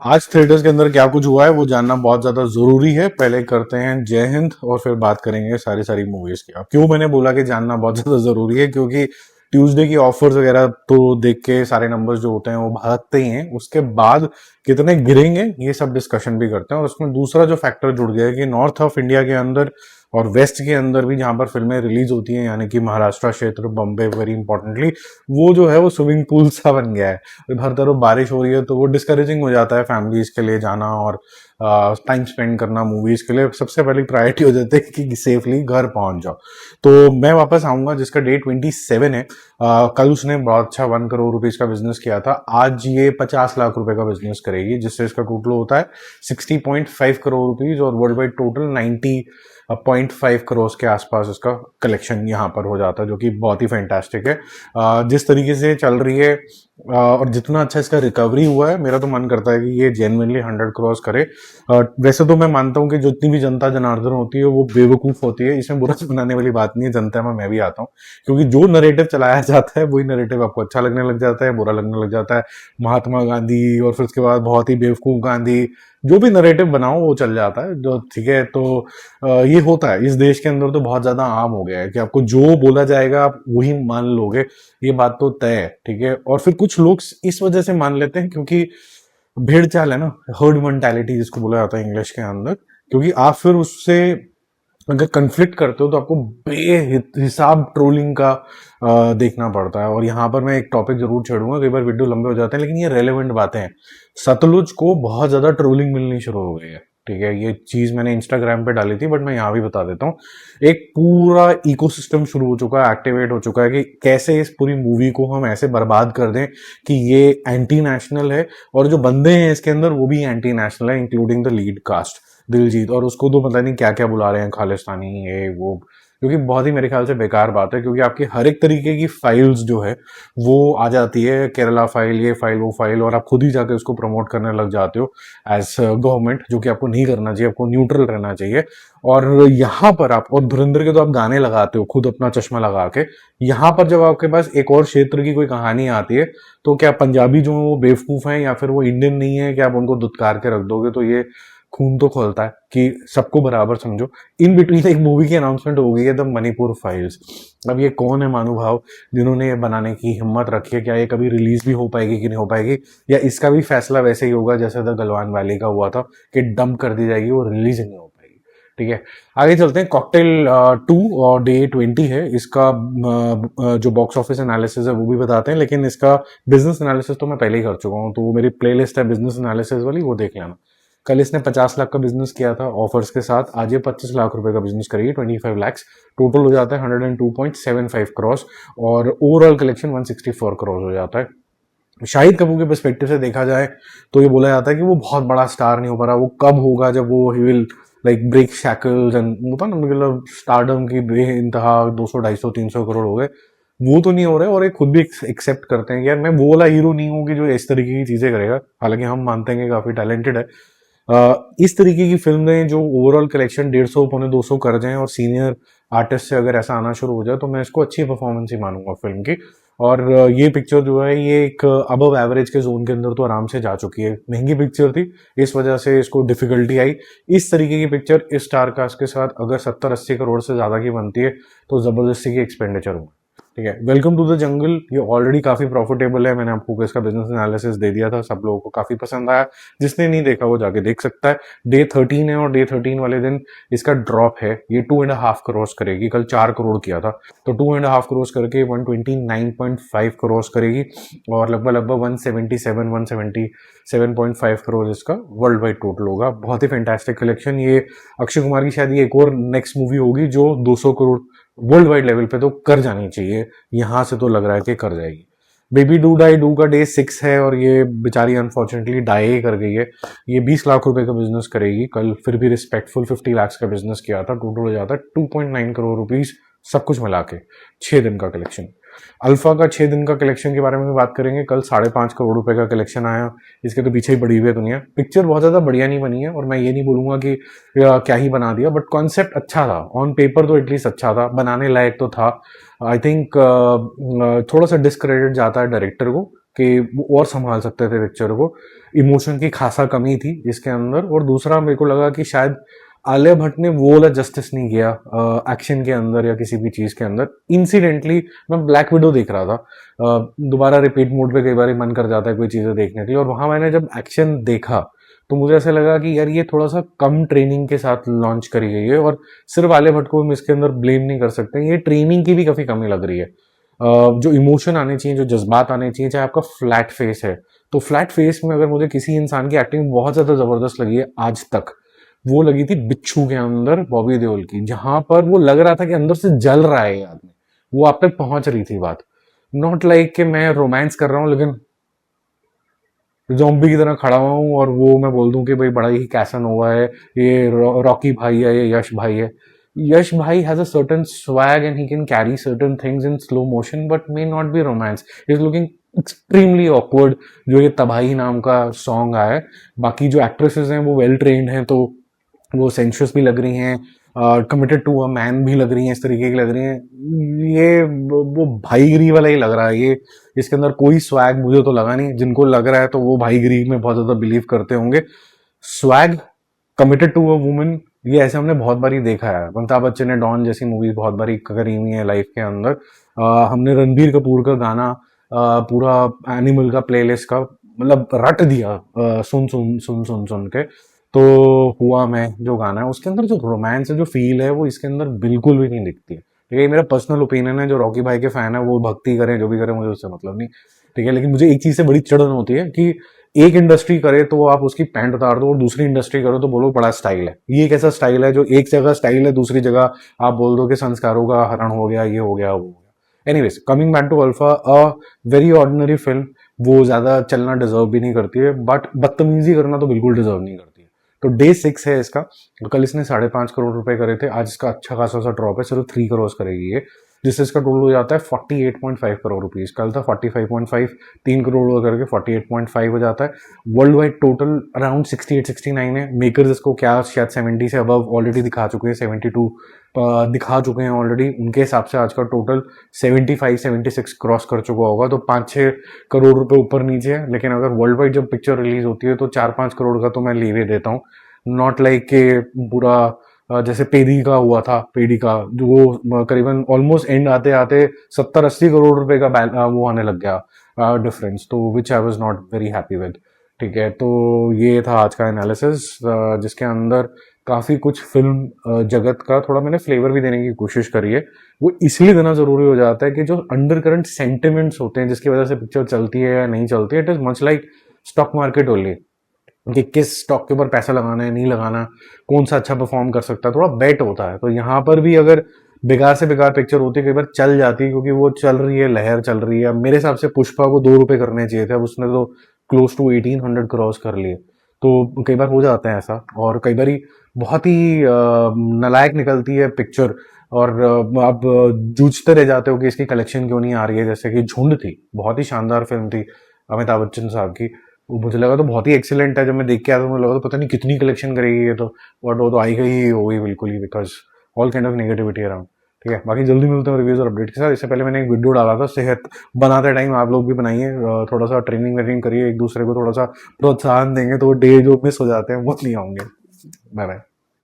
आज थिएटर्स के अंदर क्या कुछ हुआ है वो जानना बहुत ज्यादा जरूरी है। पहले करते हैं जय हिंद और फिर बात करेंगे सारी सारी मूवीज की। अब क्यों मैंने बोला कि जानना बहुत ज्यादा जरूरी है, क्योंकि ट्यूसडे की ऑफर्स वगैरह तो देख के सारे नंबर्स जो होते हैं वो भागते ही हैं। उसके बाद कितने गिरेंगे ये सब डिस्कशन भी करते हैं। और उसमें दूसरा जो फैक्टर जुड़ गया है कि नॉर्थ ऑफ इंडिया के अंदर और वेस्ट के अंदर भी जहां पर फिल्में रिलीज होती हैं, यानी कि महाराष्ट्र क्षेत्र, बॉम्बे वेरी इंपॉर्टेंटली, वो जो है वो स्विमिंग पूल सा बन गया है। हर तरफ बारिश हो रही है तो वो डिस्करेजिंग हो जाता है फैमिलीज के लिए जाना और टाइम स्पेंड करना मूवीज के लिए। सबसे पहली प्रायोरिटी हो जाती है कि सेफली घर पहुंच जाओ। तो मैं वापस आऊंगा जिसका डेट 27 है। कल उसने बहुत अच्छा 1 करोड़ रुपीज का बिजनेस किया था। आज ये 50 लाख रुपए का बिजनेस करेगी, जिससे इसका टोटल होता है 60.5 करोड़ रुपीज और वर्ल्ड वाइड टोटल 90.5 करोड़ के आसपास इसका कलेक्शन यहाँ पर हो जाता है, जो कि बहुत ही फैंटास्टिक है। जिस तरीके से चल रही है और जितना अच्छा इसका रिकवरी हुआ है, मेरा तो मन करता है कि ये जेन्युइनली 100 करोड़ करे। वैसे तो मैं मानता हूँ कि जितनी भी जनता जनार्दन होती है वो बेवकूफ होती है, इसमें बुरा बनाने वाली बात नहीं है, जनता में मैं भी आता हूँ। क्योंकि जो नरेटिव चलाया जाता है वही नरेटिव आपको अच्छा लगने लग जाता है, बुरा लगने लग जाता है। महात्मा गांधी और फिर उसके बाद बहुत ही बेवकूफ गांधी, जो भी नरेटिव बनाओ वो चल जाता है। जो ठीक है, तो ये होता है इस देश के अंदर, तो बहुत ज्यादा आम हो गया है कि आपको जो बोला जाएगा आप वही मान लोगे। ये बात तो तय है, ठीक है। और फिर कुछ लोग इस वजह से मान लेते हैं क्योंकि भेड़ चाल है ना, हर्ड मेंटालिटी जिसको बोला जाता है इंग्लिश के अंदर। क्योंकि आप फिर उससे अगर कंफ्लिक्ट करते हो तो आपको बेहिसाब ट्रोलिंग का देखना पड़ता है। और यहाँ पर मैं एक टॉपिक जरूर छेड़ूंगा, कई बार वीडियो लंबे हो जाते हैं लेकिन ये रेलेवेंट बातें हैं। सतलुज को बहुत ज्यादा ट्रोलिंग मिलनी शुरू हो गई है, ठीक है। ये चीज मैंने इंस्टाग्राम पे डाली थी बट मैं यहाँ भी बता देता हूँ। एक पूरा इकोसिस्टम शुरू हो चुका है, एक्टिवेट हो चुका है कि कैसे इस पूरी मूवी को हम ऐसे बर्बाद कर दें कि ये एंटी नेशनल है। और जो बंदे हैं इसके अंदर वो भी एंटी नेशनल है, including the lead cast Diljit. और उसको तो पता नहीं क्या क्या बुला रहे हैं, खालिस्तानी ये वो, क्योंकि बहुत ही मेरे ख्याल से बेकार बात है। क्योंकि आपकी हर एक तरीके की फाइल्स जो है वो आ जाती है, केरला फाइल, ये फाइल, वो फाइल, और आप खुद ही जाके उसको प्रमोट करने लग जाते हो एज गवर्नमेंट, जो कि आपको नहीं करना चाहिए। आपको न्यूट्रल रहना चाहिए। और यहाँ पर आप, और धुरंधर के तो आप गाने लगाते हो खुद अपना चश्मा लगा के, यहाँ पर जब आपके पास एक और क्षेत्र की कोई कहानी आती है तो क्या पंजाबी जो वो बेवकूफ हैं या फिर वो इंडियन नहीं है, क्या आप उनको दुत्कार के रख दोगे? तो ये खून तो खोलता है कि सबको बराबर समझो। इन बिटवीन एक मूवी की अनाउंसमेंट हो गई है, द मणिपुर फाइल्स। अब ये कौन है महानुभाव जिन्होंने ये बनाने की हिम्मत रखी है? क्या ये कभी रिलीज भी हो पाएगी कि नहीं हो पाएगी, या इसका भी फैसला वैसे ही होगा जैसे द गलवान वैली का हुआ था कि डंप कर दी जाएगी, वो रिलीज नहीं हो पाएगी? ठीक है, आगे चलते हैं। कॉकटेल 2 और डे 20 है इसका। जो बॉक्स ऑफिस एनालिसिस है वो भी बताते हैं, लेकिन इसका बिजनेस एनालिसिस तो मैं पहले ही कर चुका हूँ, तो वो मेरी प्लेलिस्ट है बिजनेस एनालिसिस वाली, वो देख लेना। कल इसने 50 लाख का बिजनेस किया था ऑफर्स के साथ, आज ये 25 लाख रुपए का बिजनेस करेगी, 25 लैक्स। टोटल हो जाता है 102.75 करोड़ और ओवरऑल कलेक्शन 164 करोड़ हो जाता है। शाहिद कपूर के पर्सपेक्टिव से देखा जाए तो ये बोला जाता है कि वो बहुत बड़ा स्टार नहीं हो पा रहा। वो कब होगा जब वो ही will like break shackles and, होता ना मतलब स्टारडम की बे इंतहा 200 250 300 करोड़ हो गए, वो तो नहीं हो रहा है। और ये खुद भी एक्सेप्ट करते हैं कि यार मैं वो वाला हीरो नहीं हूँ कि जो इस तरीके की चीजें करेगा। हालांकि हम मानते हैं कि काफी टैलेंटेड है। इस तरीके की फिल्में जो ओवरऑल कलेक्शन 150 पौने 200 कर जाएं और सीनियर आर्टिस्ट से अगर ऐसा आना शुरू हो जाए तो मैं इसको अच्छी परफॉर्मेंस ही मानूंगा फिल्म की। और ये पिक्चर जो है ये एक अबव एवरेज के जोन के अंदर तो आराम से जा चुकी है। महंगी पिक्चर थी, इस वजह से इसको डिफिकल्टी आई। इस तरीके की पिक्चर इस स्टार कास्ट के साथ अगर 70-80 करोड़ से ज्यादा की बनती है तो जबरदस्ती की एक्सपेंडिचर होगा। ठीक है, वेलकम टू द जंगल ये ऑलरेडी काफी प्रॉफिटेबल है। मैंने आपको इसका बिजनेस एनालिसिस दे दिया था, सब लोगों को काफी पसंद आया। जिसने नहीं देखा वो जाके देख सकता है। डे 13 है और डे 13 वाले दिन इसका ड्रॉप है। ये 2.5 करोड़ करेगी, कल 4 करोड़ किया था, तो 2.5 करोड़ करके 129.5 करोड़ करेगी। और लगभग लगभग 177 करोड़ इसका वर्ल्ड वाइड टोटल होगा। बहुत ही फैंटास्टिक कलेक्शन। ये अक्षय कुमार की शायद ये एक और नेक्स्ट मूवी होगी जो 200 करोड़ वर्ल्ड वाइड लेवल पे तो कर जानी चाहिए। यहां से तो लग रहा है कि कर जाएगी। बेबी डू डाई डू का डे 6 है और ये बेचारी अनफॉर्चुनेटली डाई ही कर गई है। ये 20 लाख रुपए का बिजनेस करेगी, कल फिर भी रिस्पेक्टफुल 50 लाख का बिजनेस किया था। टोटल हो जाता है 2.9 करोड़ रुपीज सब कुछ मिला के 6 दिन का कलेक्शन। अल्फा का 6 दिन का कलेक्शन के बारे में भी बात करेंगे। कल 5.5 करोड़ रुपए का कलेक्शन आया। इसके तो पीछे ही बड़ी हुई है दुनिया। पिक्चर बहुत ज्यादा बढ़िया नहीं बनी है और मैं ये नहीं बोलूंगा कि क्या ही बना दिया, बट कॉन्सेप्ट अच्छा था, ऑन पेपर तो एटलीस्ट अच्छा था, बनाने लायक तो था। आई थिंक थोड़ा सा डिस्क्रेडिट जाता है डायरेक्टर को कि वो और संभाल सकते थे पिक्चर को। इमोशन की खासा कमी थी इसके अंदर, और दूसरा मेरे को लगा कि शायद आलिया भट्ट ने वो वाला जस्टिस नहीं किया एक्शन के अंदर या किसी भी चीज के अंदर। इंसिडेंटली मैं ब्लैक विडो देख रहा था, दोबारा रिपीट मोड पे कई बार मन कर जाता है कोई चीजें देखने के लिए, और वहां मैंने जब एक्शन देखा तो मुझे ऐसा लगा कि यार ये थोड़ा सा कम ट्रेनिंग के साथ लॉन्च करी गई है, और सिर्फ आलिया भट्ट को हम इसके अंदर ब्लेम नहीं कर सकते, ये ट्रेनिंग की भी काफी कमी लग रही है। जो इमोशन आने चाहिए, जो जज्बात आने चाहिए, चाहे आपका फ्लैट फेस है, तो फ्लैट फेस में अगर मुझे किसी इंसान की एक्टिंग बहुत ज्यादा जबरदस्त लगी है आज तक, वो लगी थी बिच्छू के अंदर बॉबी देओल की, जहां पर वो लग रहा था कि अंदर से जल रहा है ये आदमी, वो आप तक पहुंच रही थी बात। नॉट लाइक कि मैं रोमांस कर रहा हूं लेकिन ज़ॉम्बी की तरह खड़ा हुआ हूँ और वो मैं बोल दूं कि भाई बड़ा ही कैसनोवा है, ये रॉकी भाई है, ये यश भाई है। यश भाई has a certain swag and he can carry certain things in slow motion but may not be romance. Is looking extremely awkward जो ये तबाही नाम का सॉन्ग आया है। बाकी जो एक्ट्रेसेस हैं वो वेल ट्रेन्ड हैं, तो वो सेंशुअस भी लग रही हैं, कमिटेड टू अ मैन भी लग रही हैं, इस तरीके की लग रही हैं। ये वो भाईगिरी वाला ही लग रहा है ये, इसके अंदर कोई स्वैग मुझे तो लगा नहीं। जिनको लग रहा है तो वो भाईगिरी में बहुत ज्यादा बिलीव करते होंगे। Swag, committed to a woman, ये ऐसे हमने बहुत बारी देखा है। अमिताभ बच्चन ने डॉन जैसी मूवी बहुत बारी करी हुई है लाइफ के अंदर। हमने रणबीर कपूर का गाना पूरा एनिमल का प्लेलिस्ट का मतलब रट दिया सुन सुन सुन सुन सुन के। तो हुआ मैं जो गाना है उसके अंदर जो रोमांस है, जो फील है, वो इसके अंदर बिल्कुल भी नहीं दिखती है। ठीक है, ये मेरा पर्सनल ओपिनियन है। जो रॉकी भाई के फैन है वो भक्ति करें, जो भी करें, मुझे उससे मतलब नहीं। ठीक है, लेकिन मुझे एक चीज से बड़ी चिड़न होती है कि एक इंडस्ट्री करे तो आप उसकी पैंट उतार दो, और दूसरी इंडस्ट्री करो तो बोलो बड़ा स्टाइल है। ये एक ऐसा स्टाइल है जो एक जगह स्टाइल है, दूसरी जगह आप बोल दो कि संस्कारों का हरण हो गया, ये हो गया, वो हो गया। Anyways, coming back to Alpha, a very ordinary film. वो ज्यादा चलना डिजर्व भी नहीं करती है, बट बदतमीजी करना तो बिल्कुल डिजर्व नहीं करती है। तो डे 6 है इसका। कल इसने 5.5 करोड़ रुपए करे थे, आज इसका अच्छा खासा सा ड्रॉप है, सिर्फ 3 करोड़ करेगी ये, जिससे इसका टोटल हो जाता है 48.5 करोड़ रुपीज। कल था 45.5, 3 करोड़ करके 48.5 हो जाता है। वर्ल्ड वाइड टोटल अराउंड 68-69 है। मेकर्स इसको क्या शायद 70 से अबव ऑलरेडी दिखा चुके हैं, 72 दिखा चुके हैं ऑलरेडी। उनके हिसाब से आज का टोटल 75-76 क्रॉस कर चुका होगा, तो 5-6 करोड़ रुपए ऊपर नीचे है। लेकिन अगर वर्ल्ड वाइड जब पिक्चर रिलीज होती है तो 4-5 करोड़ का तो मैं लीवे देता हूँ। नॉट लाइक के पूरा जैसे पेडी का हुआ था, पेडी का जो वो करीबन ऑलमोस्ट एंड आते आते 70-80 करोड़ रुपए का वो आने लग गया डिफरेंस, तो which I was not very happy with. ठीक है, तो ये था आज का एनालिसिस, जिसके अंदर काफी कुछ फिल्म जगत का थोड़ा मैंने फ्लेवर भी देने की कोशिश करी है। वो इसलिए देना जरूरी हो जाता है कि जो अंडर करंट सेंटिमेंट्स होते हैं जिसकी वजह से पिक्चर चलती है या नहीं चलती है, it is much like stock market only, कि किस स्टॉक के ऊपर पैसा लगाना है, नहीं लगाना, कौन सा अच्छा परफॉर्म कर सकता है, थोड़ा बेट होता है। तो यहाँ पर भी अगर बेकार से बेकार पिक्चर होती है, कई बार चल जाती है क्योंकि वो चल रही है, लहर चल रही है। मेरे हिसाब से पुष्पा को 2 रुपए करने चाहिए थे, अब उसने तो क्लोज टू 1800 क्रॉस कर लिए। तो कई बार हो जाता है ऐसा, और कई बार बहुत ही नालायक निकलती है पिक्चर, और आप जूझते रह जाते हो कि इसकी कलेक्शन क्यों नहीं आ रही है। जैसे कि झुंड थी, बहुत ही शानदार फिल्म थी अमिताभ बच्चन साहब की, वो मुझे लगा तो बहुत ही एक्सीलेंट है। जब मैं देख के आया तो मुझे लगा तो पता नहीं कितनी कलेक्शन करेगी ये तो, बट वो तो आई गई होगी बिल्कुल ही, because all kind of negativity around. ठीक है, बाकी जल्दी मिलते हैं रिव्यूज और अपडेट के साथ। इससे पहले मैंने एक वीडियो डाला था सेहत बनाते टाइम, आप लोग भी बनाइए, थोड़ा सा ट्रेनिंग वेनिंग करिए, एक दूसरे को थोड़ा सा प्रोत्साहन देंगे तो डे जो मिस हो जाते हैं वो नहीं होंगे। Bye bye.